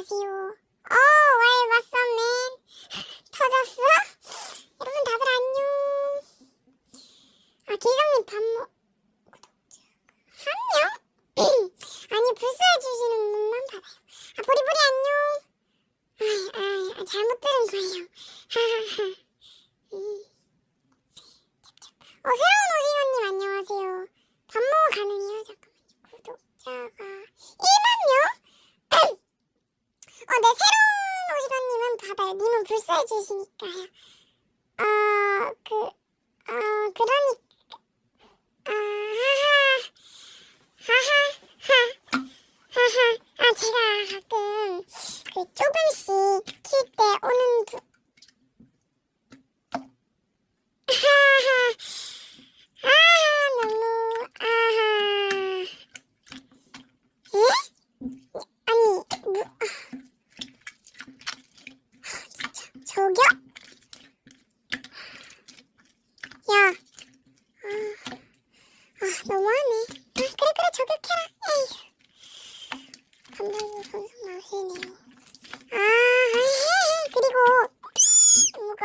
안녕하세요. Why, what's up, man? 터졌어? 여러분 다들 안녕. 기성님 구독자 한 명? 아니, 불쏘해주시는 분만 받아요. 보리보리 안녕. 잘못 들은 거예요. 하하하. 새로운 오징어님 안녕하세요. 밥 먹어 가능해요? 잠깐만요. 구독자가 1만 명? 네, 새로운 오징어님은 받아요. 님은 불쏘해주시니까요. 그러니까, 제가 가끔, 조금씩 킬 때 오는 너무, 아니, 저기요? 야, 너무하네. 그래, 저격해라. 에휴. 감독님 방송 나오시네요. 그리고, 뭐가.